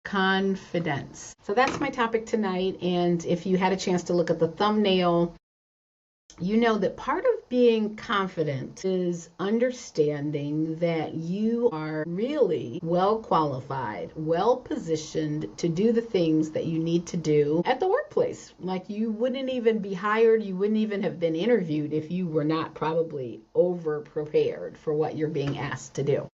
confidence. So that's my topic tonight. And if you had a chance to look at the thumbnail, you know that part of being confident is understanding that you are really well qualified, well positioned to do the things that you need to do at the workplace. Like, you wouldn't even be hired, you wouldn't even have been interviewed if you were not probably over prepared for what you're being asked to do.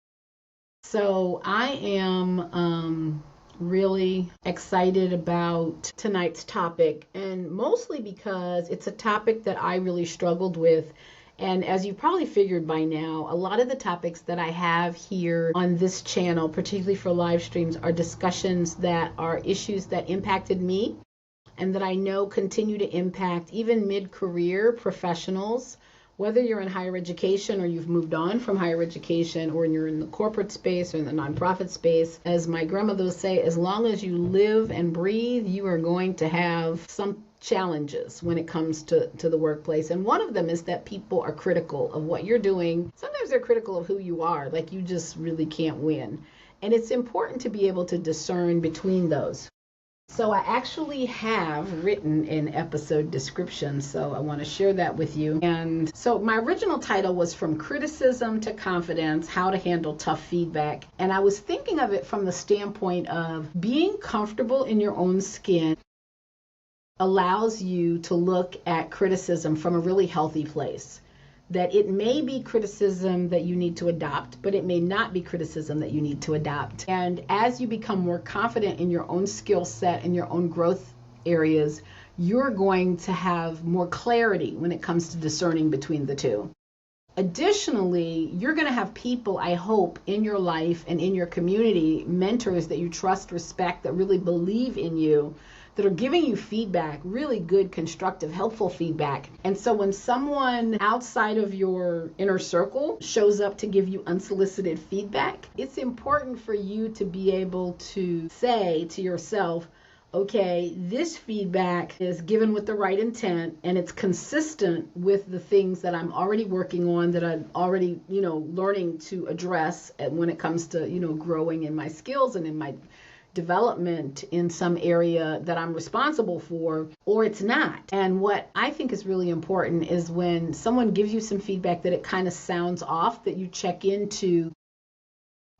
So I am really excited about tonight's topic, and mostly because it's a topic that I really struggled with. And as you probably figured by now, a lot of the topics that I have here on this channel, particularly for live streams, are discussions that are issues that impacted me and that I know continue to impact even mid-career professionals. Whether you're in higher education or you've moved on from higher education, or you're in the corporate space or in the nonprofit space, as my grandmother would say, as long as you live and breathe, you are going to have some challenges when it comes to the workplace. And one of them is that people are critical of what you're doing. Sometimes they're critical of who you are, like you just really can't win. And it's important to be able to discern between those. So I actually have written an episode description, so I want to share that with you. And so my original title was From Criticism to Confidence, How to Handle Tough Feedback. And I was thinking of it from the standpoint of being comfortable in your own skin allows you to look at criticism from a really healthy place. That it may be criticism that you need to adopt, but it may not be criticism that you need to adopt. And as you become more confident in your own skill set and your own growth areas, you're going to have more clarity when it comes to discerning between the two. Additionally, you're going to have people, I hope, in your life and in your community, mentors that you trust, respect, that really believe in you, that are giving you feedback, really good, constructive, helpful feedback. And so when someone outside of your inner circle shows up to give you unsolicited feedback, it's important for you to be able to say to yourself, okay, this feedback is given with the right intent and it's consistent with the things that I'm already working on, that I'm already, learning to address when it comes to, growing in my skills and in my development in some area that I'm responsible for, or it's not. And what I think is really important is when someone gives you some feedback that it kind of sounds off, that you check into,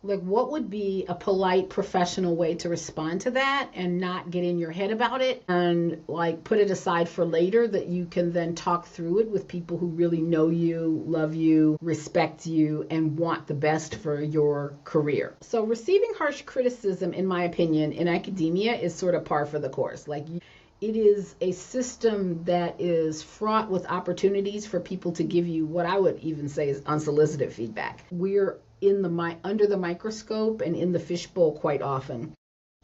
like, what would be a polite, professional way to respond to that and not get in your head about it, and like put it aside for later, that you can then talk through it with people who really know you, love you, respect you, and want the best for your career. So receiving harsh criticism, in my opinion, in academia is sort of par for the course. Like, it is a system that is fraught with opportunities for people to give you what I would even say is unsolicited feedback. We're under the microscope and in the fishbowl quite often.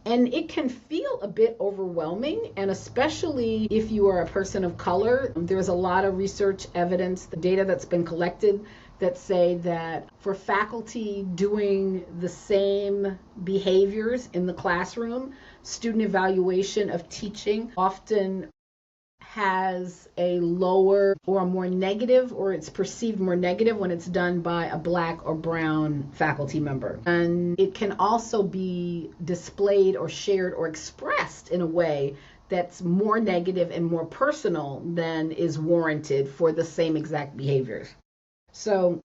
And it can feel a bit overwhelming, and especially if you are a person of color. There's a lot of research evidence, the data that's been collected, that say that for faculty doing the same behaviors in the classroom, student evaluation of teaching often has a lower or a more negative, or it's perceived more negative when it's done by a Black or brown faculty member. And it can also be displayed or shared or expressed in a way that's more negative and more personal than is warranted for the same exact behaviors. So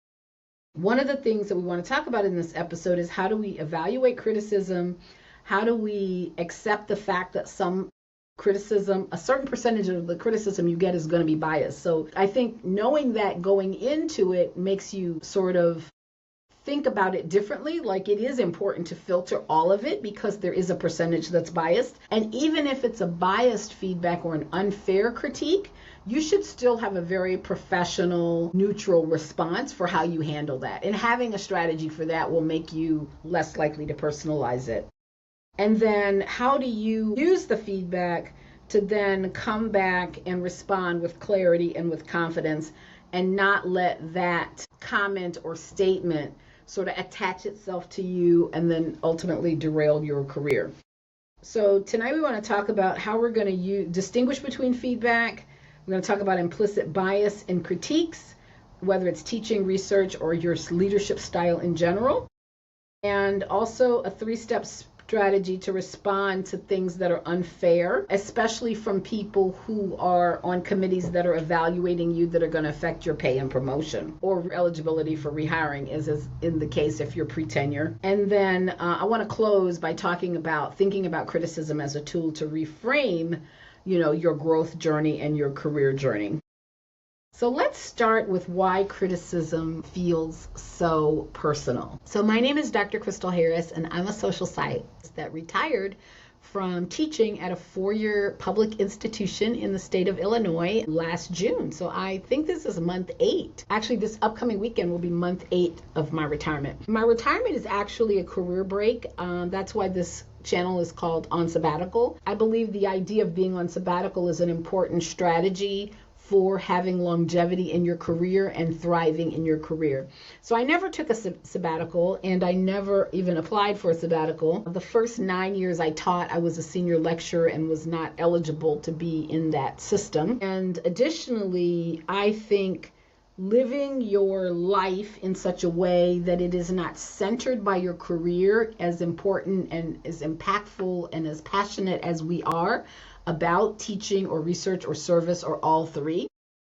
one of the things that we want to talk about in this episode is, how do we evaluate criticism? How do we accept the fact that some criticism, a certain percentage of the criticism you get is going to be biased? So I think knowing that going into it makes you sort of think about it differently. Like, it is important to filter all of it because there is a percentage that's biased. And even if it's a biased feedback or an unfair critique, you should still have a very professional, neutral response for how you handle that. And having a strategy for that will make you less likely to personalize it. And then how do you use the feedback to then come back and respond with clarity and with confidence, and not let that comment or statement sort of attach itself to you and then ultimately derail your career. So tonight we want to talk about how we're going to distinguish between feedback. We're going to talk about implicit bias in critiques, whether it's teaching, research, or your leadership style in general. And also a 3-step strategy to respond to things that are unfair, especially from people who are on committees that are evaluating you that are going to affect your pay and promotion or eligibility for rehiring, as is in the case if you're pre-tenure. And then I want to close by talking about thinking about criticism as a tool to reframe, your growth journey and your career journey. So let's start with why criticism feels so personal. So my name is Dr. Crystal Harris, and I'm a social scientist that retired from teaching at a 4-year public institution in the state of Illinois last June. So I think this is month 8. Actually, this upcoming weekend will be month 8 of my retirement. My retirement is actually a career break. That's why this channel is called On Sabbatical. I believe the idea of being on sabbatical is an important strategy for having longevity in your career and thriving in your career. So I never took a sabbatical, and I never even applied for a sabbatical. The first 9 years I taught, I was a senior lecturer and was not eligible to be in that system. And additionally, I think living your life in such a way that it is not centered by your career, as important and as impactful and as passionate as we are about teaching or research or service or all three,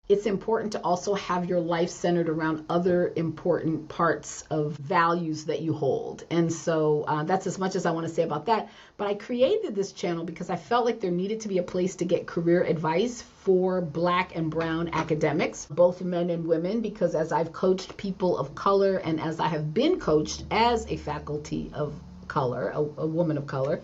it's important to also have your life centered around other important parts of values that you hold. And so that's as much as I want to say about that. But I created this channel because I felt like there needed to be a place to get career advice for Black and Brown academics, both men and women, because as I've coached people of color and as I have been coached as a faculty of color, a woman of color,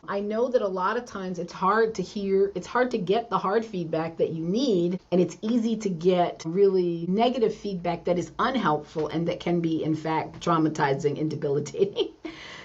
I know that a lot of times it's hard to get the hard feedback that you need, and it's easy to get really negative feedback that is unhelpful and that can be, in fact, traumatizing and debilitating.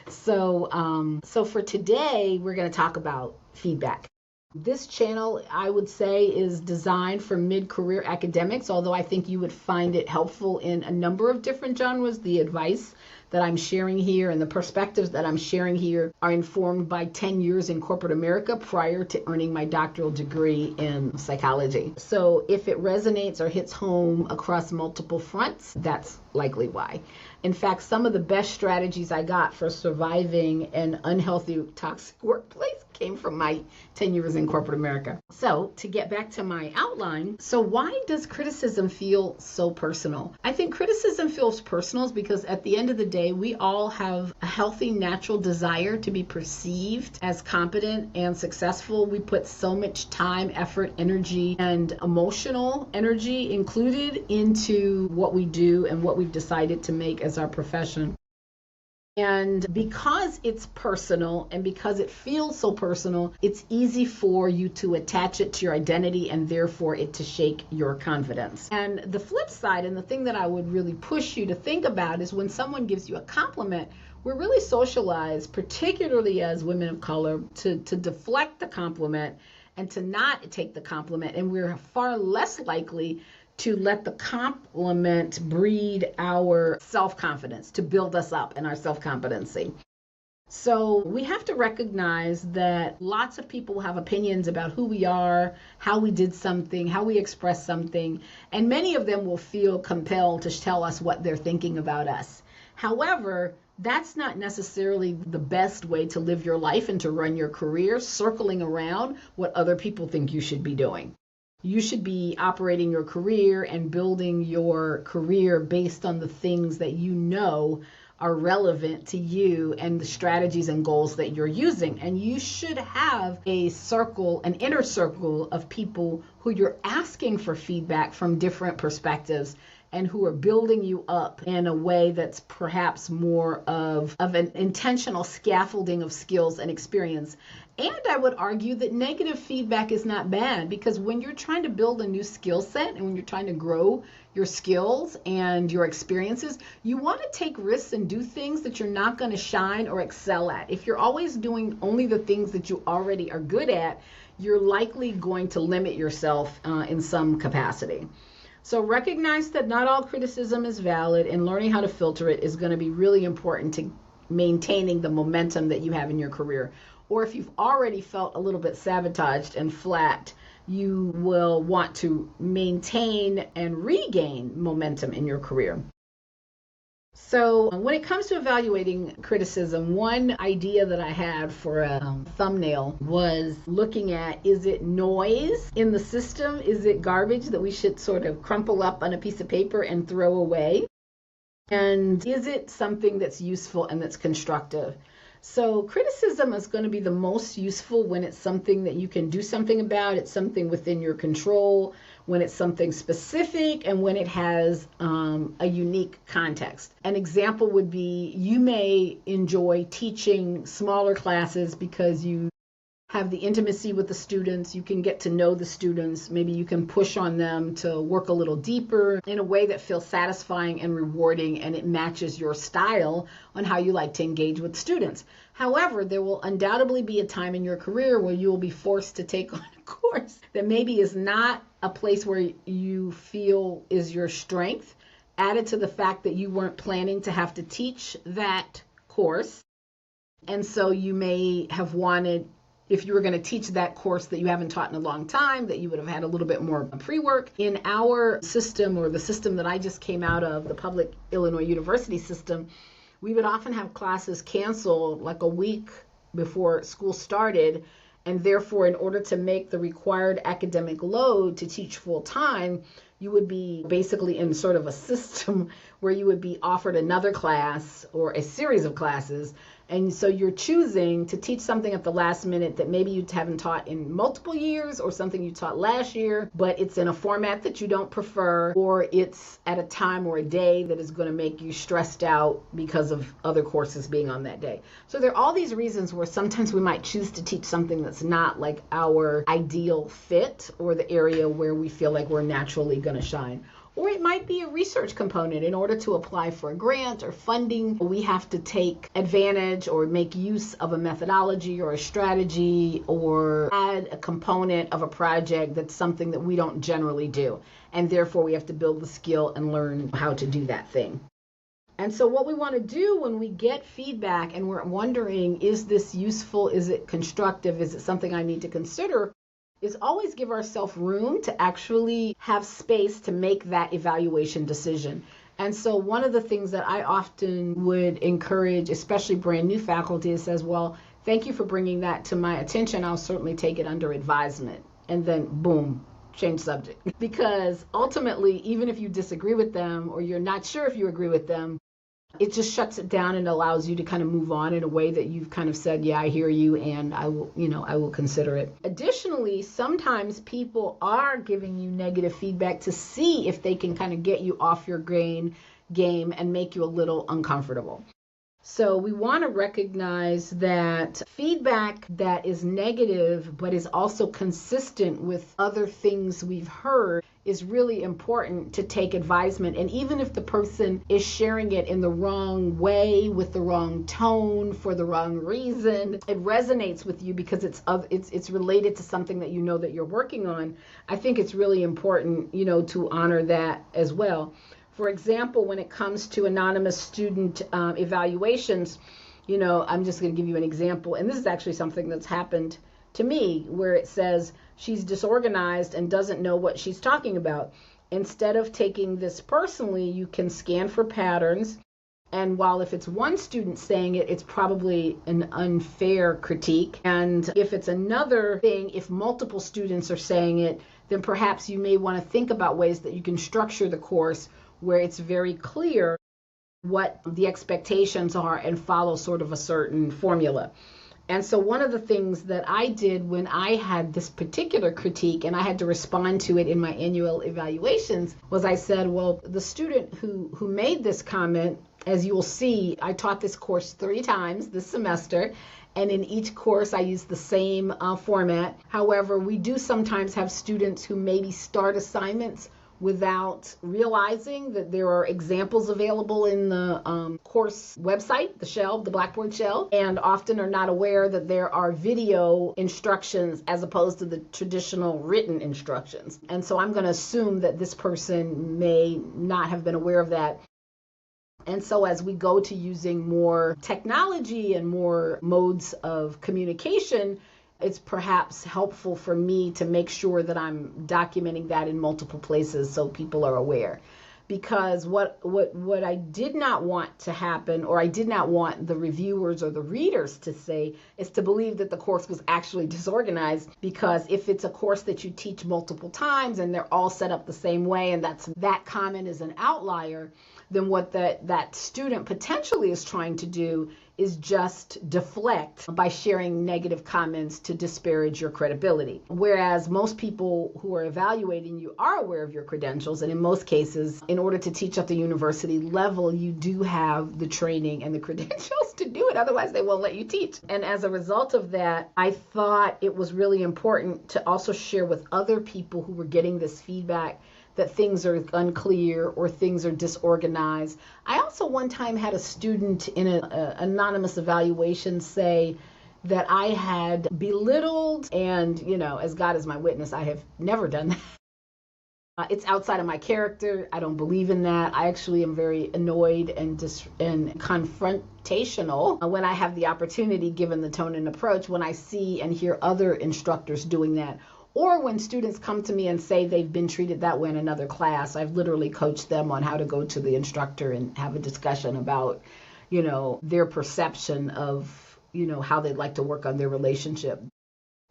So for today, we're going to talk about feedback. This channel, I would say, is designed for mid-career academics, although I think you would find it helpful in a number of different genres. The advice that I'm sharing here and the perspectives that I'm sharing here are informed by 10 years in corporate America prior to earning my doctoral degree in psychology. So if it resonates or hits home across multiple fronts, that's likely why. In fact, some of the best strategies I got for surviving an unhealthy, toxic workplace came from my 10 years in corporate America. So to get back to my outline, so why does criticism feel so personal? I think criticism feels personal because at the end of the day, we all have a healthy, natural desire to be perceived as competent and successful. We put so much time, effort, energy, and emotional energy included into what we do and what we've decided to make as our profession. And because it's personal and because it feels so personal, it's easy for you to attach it to your identity and therefore it to shake your confidence. And the flip side, and the thing that I would really push you to think about, is when someone gives you a compliment, we're really socialized, particularly as women of color, to deflect the compliment and to not take the compliment. And we're far less likely to let the compliment breed our self-confidence, to build us up in our self-competency. So we have to recognize that lots of people have opinions about who we are, how we did something, how we express something, and many of them will feel compelled to tell us what they're thinking about us. However, that's not necessarily the best way to live your life and to run your career, circling around what other people think you should be doing. You should be operating your career and building your career based on the things that you know are relevant to you and the strategies and goals that you're using. And you should have a circle, an inner circle of people who you're asking for feedback from different perspectives and who are building you up in a way that's perhaps more of an intentional scaffolding of skills and experience. And I would argue that negative feedback is not bad, because when you're trying to build a new skill set and when you're trying to grow your skills and your experiences, you want to take risks and do things that you're not going to shine or excel at. If you're always doing only the things that you already are good at, you're likely going to limit yourself in some capacity. So recognize that not all criticism is valid, and learning how to filter it is going to be really important to maintaining the momentum that you have in your career. Or if you've already felt a little bit sabotaged and flat, you will want to maintain and regain momentum in your career. So when it comes to evaluating criticism, one idea that I had for a thumbnail was looking at, is it noise in the system? Is it garbage that we should sort of crumple up on a piece of paper and throw away? And is it something that's useful and that's constructive? So criticism is going to be the most useful when it's something that you can do something about, it's something within your control, when it's something specific, and when it has a unique context. An example would be, you may enjoy teaching smaller classes because you have the intimacy with the students, you can get to know the students, maybe you can push on them to work a little deeper in a way that feels satisfying and rewarding, and it matches your style on how you like to engage with students. However, there will undoubtedly be a time in your career where you will be forced to take on a course that maybe is not a place where you feel is your strength, added to the fact that you weren't planning to have to teach that course. And so you may have wanted, if you were going to teach that course that you haven't taught in a long time, that you would have had a little bit more pre-work. In our system, or the system that I just came out of, the public Illinois university system, we would often have classes canceled like a week before school started. And therefore, in order to make the required academic load to teach full time, you would be basically in sort of a system where you would be offered another class or a series of classes. And so you're choosing to teach something at the last minute that maybe you haven't taught in multiple years, or something you taught last year, but it's in a format that you don't prefer, or it's at a time or a day that is going to make you stressed out because of other courses being on that day. So there are all these reasons where sometimes we might choose to teach something that's not like our ideal fit, or the area where we feel like we're naturally going to shine. Or it might be a research component. In order to apply for a grant or funding, we have to take advantage or make use of a methodology or a strategy, or add a component of a project that's something that we don't generally do. And therefore, we have to build the skill and learn how to do that thing. And so what we want to do when we get feedback and we're wondering, is this useful? Is it constructive? Is it something I need to consider? Is always give ourselves room to actually have space to make that evaluation decision. And so one of the things that I often would encourage, especially brand new faculty, is says, well, thank you for bringing that to my attention. I'll certainly take it under advisement. And then boom, change subject. Because ultimately, even if you disagree with them, or you're not sure if you agree with them, it just shuts it down and allows you to kind of move on in a way that you've kind of said, yeah, I hear you, and I will consider it. Additionally, sometimes people are giving you negative feedback to see if they can kind of get you off your game and make you a little uncomfortable. So we want to recognize that feedback that is negative but is also consistent with other things we've heard is really important to take advisement. And even if the person is sharing it in the wrong way, with the wrong tone, for the wrong reason, it resonates with you because it's related to something that you know that you're working on. I think it's really important, to honor that as well. For example, when it comes to anonymous student evaluations, I'm just going to give you an example. And this is actually something that's happened to me, where it says she's disorganized and doesn't know what she's talking about. Instead of taking this personally, you can scan for patterns. And while if it's one student saying it, it's probably an unfair critique. And if it's another thing, if multiple students are saying it, then perhaps you may want to think about ways that you can structure the course where it's very clear what the expectations are and follow sort of a certain formula. And so one of the things that I did when I had this particular critique and I had to respond to it in my annual evaluations was I said, well, the student who made this comment, as you will see, I taught this course 3 times this semester. And in each course, I use the same format. However, we do sometimes have students who maybe start assignments without realizing that there are examples available in the course website, the Blackboard shell, and often are not aware that there are video instructions as opposed to the traditional written instructions. And so I'm going to assume that this person may not have been aware of that. And so as we go to using more technology and more modes of communication, it's perhaps helpful for me to make sure that I'm documenting that in multiple places so people are aware. because what I did not want to happen, or I did not want the reviewers or the readers to say, is to believe that the course was actually disorganized, because if it's a course that you teach multiple times and they're all set up the same way, and that comment is an outlier, then what that student potentially is trying to do is just deflect by sharing negative comments to disparage your credibility. Whereas most people who are evaluating you are aware of your credentials, and in most cases, in order to teach at the university level, you do have the training and the credentials to do it. Otherwise, they won't let you teach. And as a result of that, I thought it was really important to also share with other people who were getting this feedback that things are unclear or things are disorganized. I also one time had a student in an anonymous evaluation say that I had belittled, and, as God is my witness, I have never done that. It's outside of my character. I don't believe in that. I actually am very annoyed and confrontational when I have the opportunity, given the tone and approach, when I see and hear other instructors doing that. Or when students come to me and say they've been treated that way in another class. I've literally coached them on how to go to the instructor and have a discussion about, their perception of, how they'd like to work on their relationship.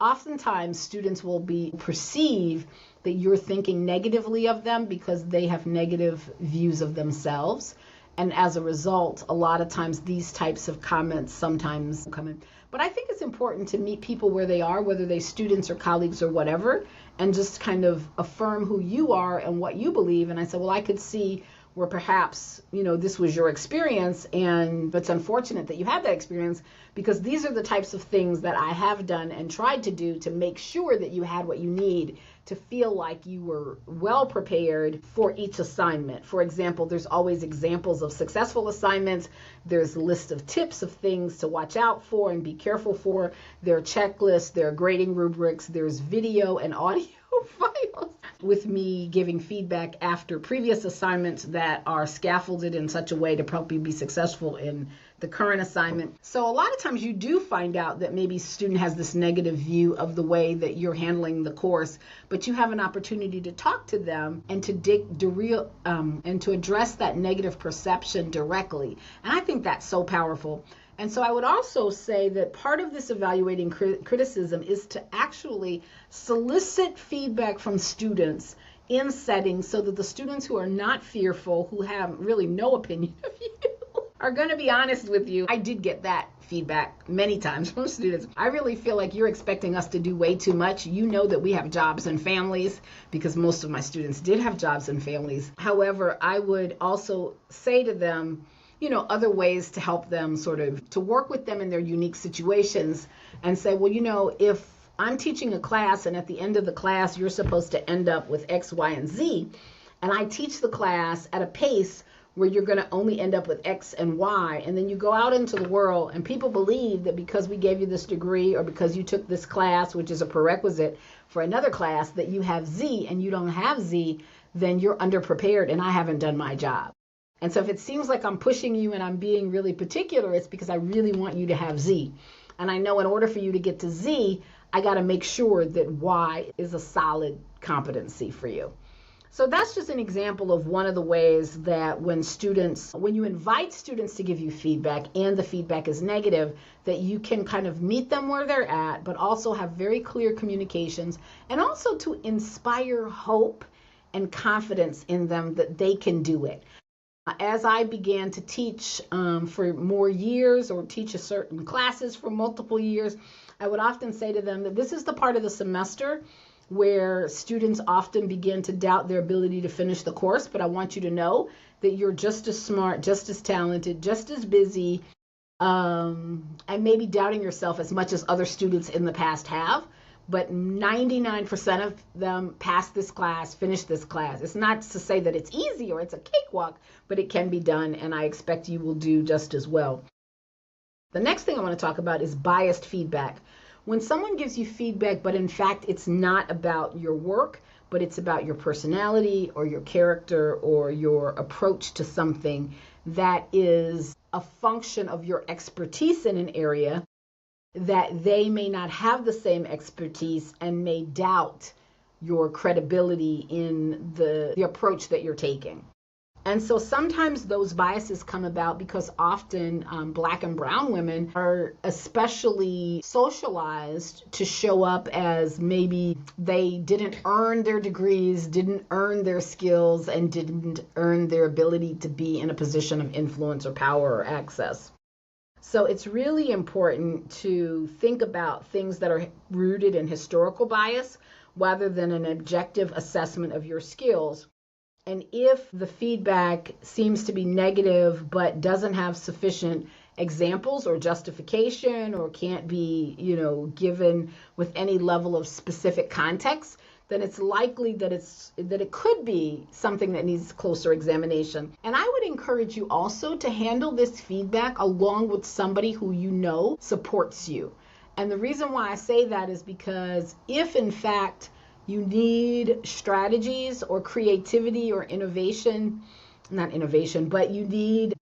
Oftentimes, students will perceive that you're thinking negatively of them because they have negative views of themselves. And as a result, a lot of times these types of comments sometimes come in. But I think it's important to meet people where they are, whether they're students or colleagues or whatever, and just kind of affirm who you are and what you believe. And I said, well, I could see where perhaps, this was your experience, and it's unfortunate that you had that experience, because these are the types of things that I have done and tried to do to make sure that you had what you need to feel like you were well prepared for each assignment. For example, there's always examples of successful assignments. There's a list of tips of things to watch out for and be careful for. There are checklists, there are grading rubrics, there's video and audio files with me giving feedback after previous assignments that are scaffolded in such a way to help you be successful in the current assignment. So a lot of times you do find out that maybe a student has this negative view of the way that you're handling the course, but you have an opportunity to talk to them and to address that negative perception directly. And I think that's so powerful. And so I would also say that part of this evaluating criticism is to actually solicit feedback from students in settings so that the students who are not fearful, who have really no opinion of you, are going to be honest with you. I did get that feedback many times from students. I really feel like you're expecting us to do way too much. You know that we have jobs and families, because most of my students did have jobs and families. However, I would also say to them, other ways to help them to work with them in their unique situations, and say, well, if I'm teaching a class and at the end of the class, you're supposed to end up with X, Y, and Z, and I teach the class at a pace where you're going to only end up with X and Y, and then you go out into the world and people believe that because we gave you this degree or because you took this class, which is a prerequisite for another class, that you have Z and you don't have Z, then you're underprepared and I haven't done my job. And so if it seems like I'm pushing you and I'm being really particular, it's because I really want you to have Z. And I know in order for you to get to Z, I got to make sure that Y is a solid competency for you. So that's just an example of one of the ways that when you invite students to give you feedback and the feedback is negative, that you can kind of meet them where they're at, but also have very clear communications, and also to inspire hope and confidence in them that they can do it. As I began to teach for more years, or teach a certain classes for multiple years, I would often say to them that this is the part of the semester where students often begin to doubt their ability to finish the course, but I want you to know that you're just as smart, just as talented, just as busy, and maybe doubting yourself as much as other students in the past have, but 99% of them pass this class, finish this class. It's not to say that it's easy or it's a cakewalk, but it can be done, and I expect you will do just as well. The next thing I want to talk about is biased feedback. When someone gives you feedback, but in fact it's not about your work, but it's about your personality or your character or your approach to something that is a function of your expertise in an area, that they may not have the same expertise and may doubt your credibility in the approach that you're taking. And so sometimes those biases come about because often Black and brown women are especially socialized to show up as maybe they didn't earn their degrees, didn't earn their skills, and didn't earn their ability to be in a position of influence or power or access. So it's really important to think about things that are rooted in historical bias rather than an objective assessment of your skills. And if the feedback seems to be negative but doesn't have sufficient examples or justification or can't be, given with any level of specific context, then it's likely that it could be something that needs closer examination. And I would encourage you also to handle this feedback along with somebody who you know supports you. And the reason why I say that is because if in fact you need strategies or creativity or innovation, not innovation, but you need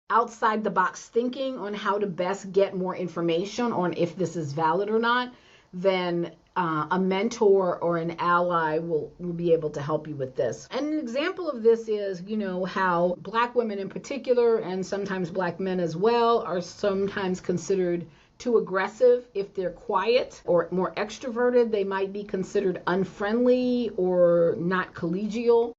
outside the box thinking on how to best get more information on if this is valid or not, then a mentor or an ally will be able to help you with this. And an example of this is, how Black women in particular, and sometimes Black men as well, are sometimes considered too aggressive. If they're quiet or more extroverted, they might be considered unfriendly or not collegial.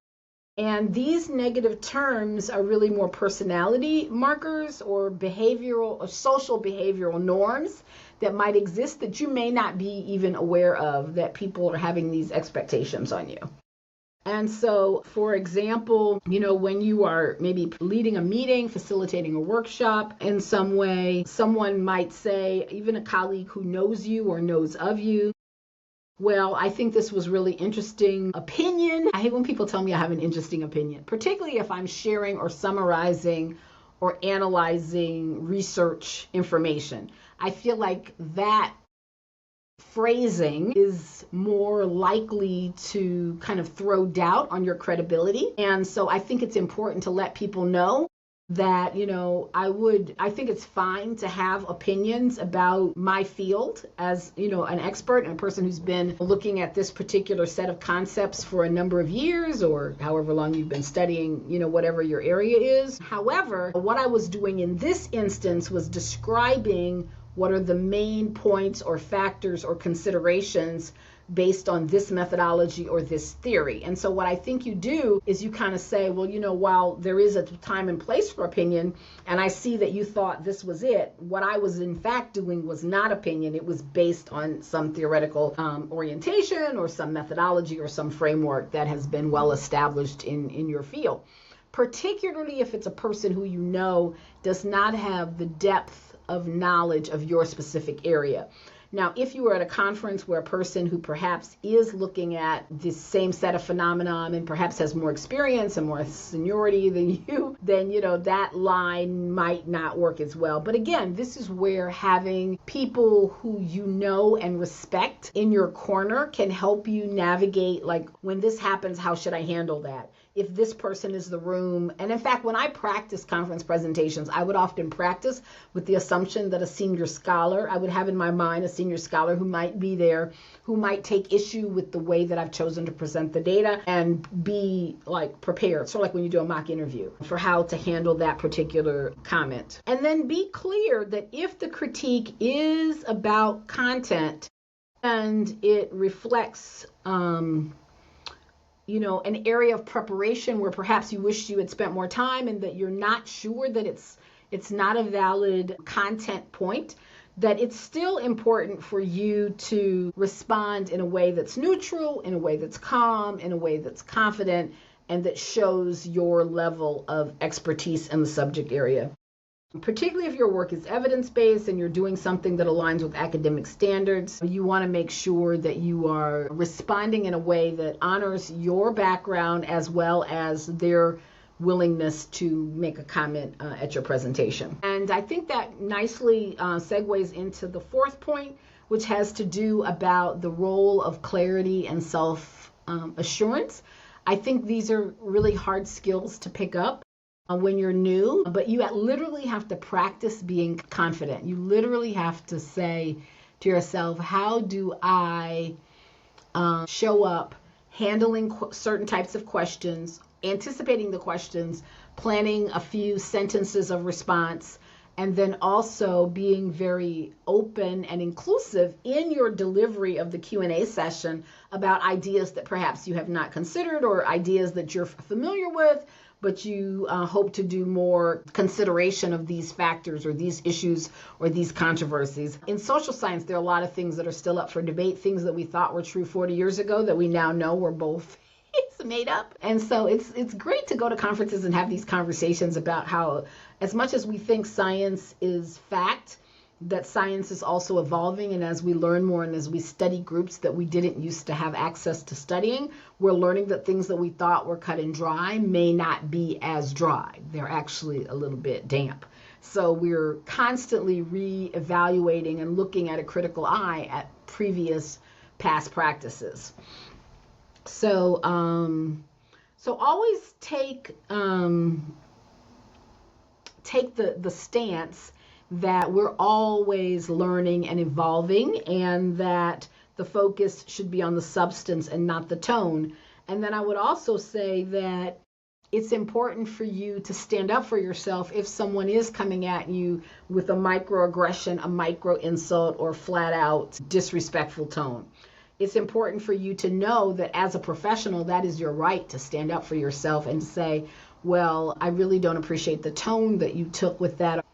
And these negative terms are really more personality markers or behavioral or social behavioral norms that might exist that you may not be even aware of, that people are having these expectations on you. And so, for example, when you are maybe leading a meeting, facilitating a workshop in some way, someone might say, even a colleague who knows you or knows of you, well, I think this was really interesting opinion. I hate when people tell me I have an interesting opinion, particularly if I'm sharing or summarizing or analyzing research information. I feel like that phrasing is more likely to kind of throw doubt on your credibility. And so I think it's important to let people know that, I think it's fine to have opinions about my field as, an expert and a person who's been looking at this particular set of concepts for a number of years or however long you've been studying, whatever your area is. However, what I was doing in this instance was describing what are the main points or factors or considerations based on this methodology or this theory. And so what I think you do is you kind of say, well, while there is a time and place for opinion, and I see that you thought this was it, what I was in fact doing was not opinion. It was based on some theoretical orientation or some methodology or some framework that has been well established in your field, particularly if it's a person who does not have the depth of knowledge of your specific area. Now, if you were at a conference where a person who perhaps is looking at the same set of phenomenon and perhaps has more experience and more seniority than you, then, that line might not work as well. But again, this is where having people who you know and respect in your corner can help you navigate, like, when this happens, how should I handle that? If this person is the room. And in fact, when I practice conference presentations, I would often practice with the assumption that a senior scholar, I would have in my mind a senior scholar who might be there, who might take issue with the way that I've chosen to present the data and be prepared. So like when you do a mock interview for how to handle that particular comment. And then be clear that if the critique is about content and it reflects, an area of preparation where perhaps you wish you had spent more time and that you're not sure that it's not a valid content point, that it's still important for you to respond in a way that's neutral, in a way that's calm, in a way that's confident, and that shows your level of expertise in the subject area. Particularly if your work is evidence-based and you're doing something that aligns with academic standards, you want to make sure that you are responding in a way that honors your background as well as their willingness to make a comment at your presentation. And I think that nicely segues into the fourth point, which has to do about the role of clarity and self-assurance. I think these are really hard skills to pick up when you're new, but you literally have to practice being confident. You literally have to say to yourself, how do I show up handling certain types of questions anticipating the questions, planning a few sentences of response, and then also being very open and inclusive in your delivery of the Q&A session about ideas that perhaps you have not considered or ideas that you're familiar with, but you hope to do more consideration of these factors or these issues or these controversies. In social science, there are a lot of things that are still up for debate, things that we thought were true 40 years ago that we now know were both it's made up. And so it's great to go to conferences and have these conversations about how, as much as we think science is fact, that science is also evolving. And as we learn more and as we study groups that we didn't used to have access to studying, we're learning that things that we thought were cut and dry may not be as dry. They're actually a little bit damp. So we're constantly re-evaluating and looking at a critical eye at previous past practices. So always take the stance that we're always learning and evolving, and that the focus should be on the substance and not the tone. And then I would also say that it's important for you to stand up for yourself if someone is coming at you with a microaggression, a micro insult, or flat out disrespectful tone. It's important for you to know that as a professional, that is your right to stand up for yourself and say, well, I really don't appreciate the tone that you took with that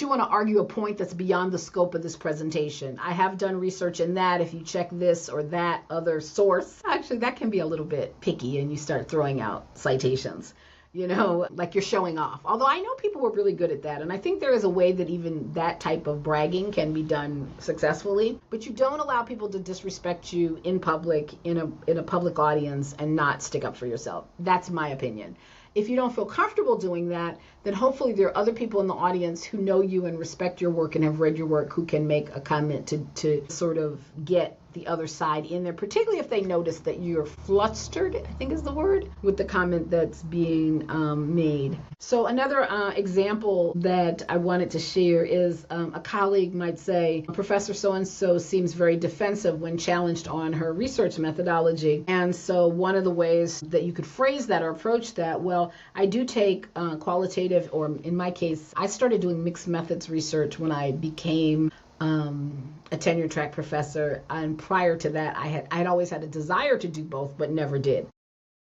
you want to argue a point that's beyond the scope of this presentation. I have done research in that. If you check this or that other source, actually that can be a little bit picky and you start throwing out citations, like you're showing off. Although I know people were really good at that. And I think there is a way that even that type of bragging can be done successfully. But you don't allow people to disrespect you in public, in a public audience, and not stick up for yourself. That's my opinion. If you don't feel comfortable doing that, then hopefully there are other people in the audience who know you and respect your work and have read your work who can make a comment to sort of get the other side in there, particularly if they notice that you're flustered, I think is the word, with the comment that's being made. So another example that I wanted to share is a colleague might say, Professor so-and-so seems very defensive when challenged on her research methodology. And so one of the ways that you could phrase that or approach that, well, I do take qualitative, or in my case, I started doing mixed methods research when I became a tenure track professor, and prior to that I had always had a desire to do both but never did.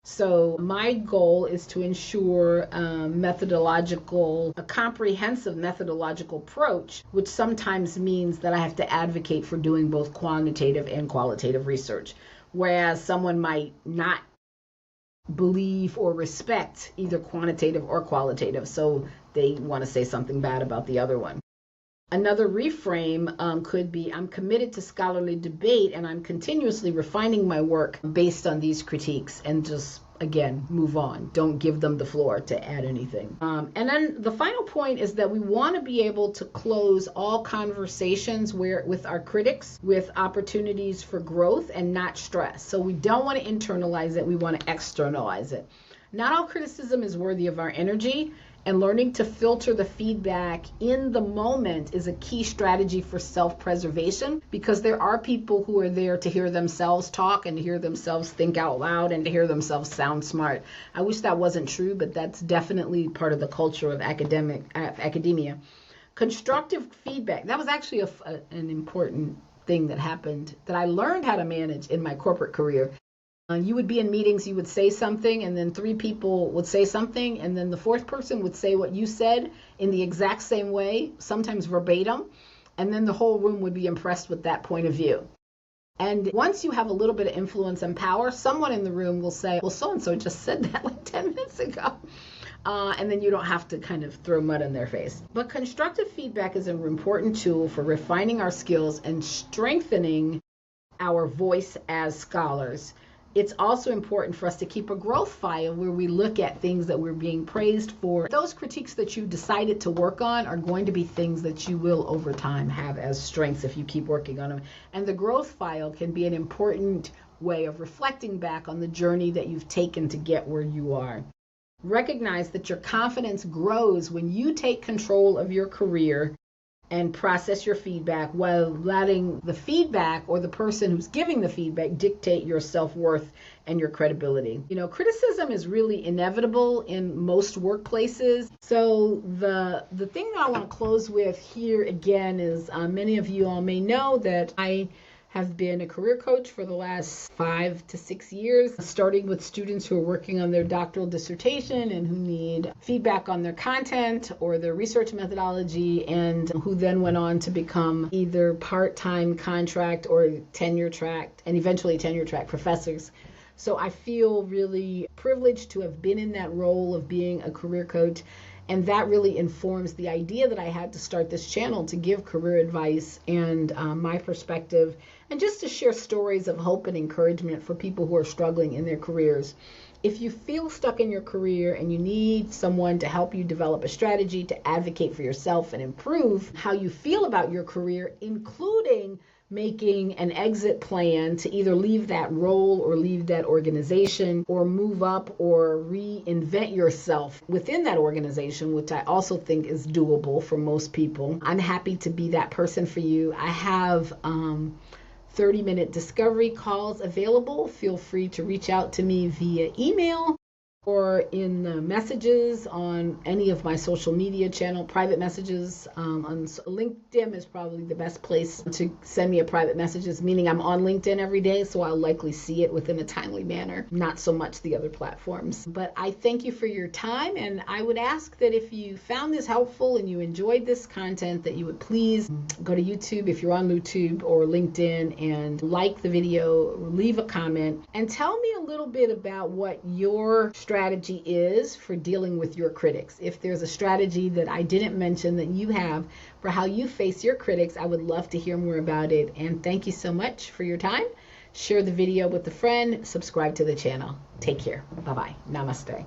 So my goal is to ensure a comprehensive methodological approach, which sometimes means that I have to advocate for doing both quantitative and qualitative research, whereas someone might not believe or respect either quantitative or qualitative, so they want to say something bad about the other one. Another reframe could be, I'm committed to scholarly debate and I'm continuously refining my work based on these critiques, and just, again, move on. Don't give them the floor to add anything. And then the final point is that we want to be able to close all conversations with our critics with opportunities for growth and not stress. So we don't want to internalize it, we want to externalize it. Not all criticism is worthy of our energy, and learning to filter the feedback in the moment is a key strategy for self-preservation, because there are people who are there to hear themselves talk and to hear themselves think out loud and to hear themselves sound smart. I wish that wasn't true, but that's definitely part of the culture of academia. Constructive feedback, that was actually an important thing that happened that I learned how to manage in my corporate career. You would be in meetings, you would say something, and then 3 people would say something, and then the 4th person would say what you said in the exact same way, sometimes verbatim, and then the whole room would be impressed with that point of view. And once you have a little bit of influence and power, someone in the room will say, well, so-and-so just said that like 10 minutes ago. And then you don't have to kind of throw mud in their face. But constructive feedback is an important tool for refining our skills and strengthening our voice as scholars. It's also important for us to keep a growth file where we look at things that we're being praised for. Those critiques that you decided to work on are going to be things that you will over time have as strengths if you keep working on them. And the growth file can be an important way of reflecting back on the journey that you've taken to get where you are. Recognize that your confidence grows when you take control of your career and process your feedback while letting the feedback or the person who's giving the feedback dictate your self-worth and your credibility. Criticism is really inevitable in most workplaces. So the thing that I want to close with here again is many of you all may know that I have been a career coach for the last 5 to 6 years, starting with students who are working on their doctoral dissertation and who need feedback on their content or their research methodology, and who then went on to become either part-time contract or tenure track, and eventually tenure track professors. So I feel really privileged to have been in that role of being a career coach. And that really informs the idea that I had to start this channel to give career advice and my perspective, and just to share stories of hope and encouragement for people who are struggling in their careers. If you feel stuck in your career and you need someone to help you develop a strategy to advocate for yourself and improve how you feel about your career, including making an exit plan to either leave that role or leave that organization or move up or reinvent yourself within that organization, which I also think is doable for most people, I'm happy to be that person for you. I have 30-minute discovery calls available. Feel free to reach out to me via email or in the messages on any of my social media channel, private messages. On LinkedIn is probably the best place to send me a private messages, meaning I'm on LinkedIn every day, so I'll likely see it within a timely manner, not so much the other platforms. But I thank you for your time, and I would ask that if you found this helpful and you enjoyed this content, that you would please go to YouTube if you're on YouTube or LinkedIn and like the video, leave a comment, and tell me a little bit about what your strategy is for dealing with your critics. If there's a strategy that I didn't mention that you have for how you face your critics, I would love to hear more about it. And thank you so much for your time. Share the video with a friend, subscribe to the channel. Take care. Bye-bye. Namaste.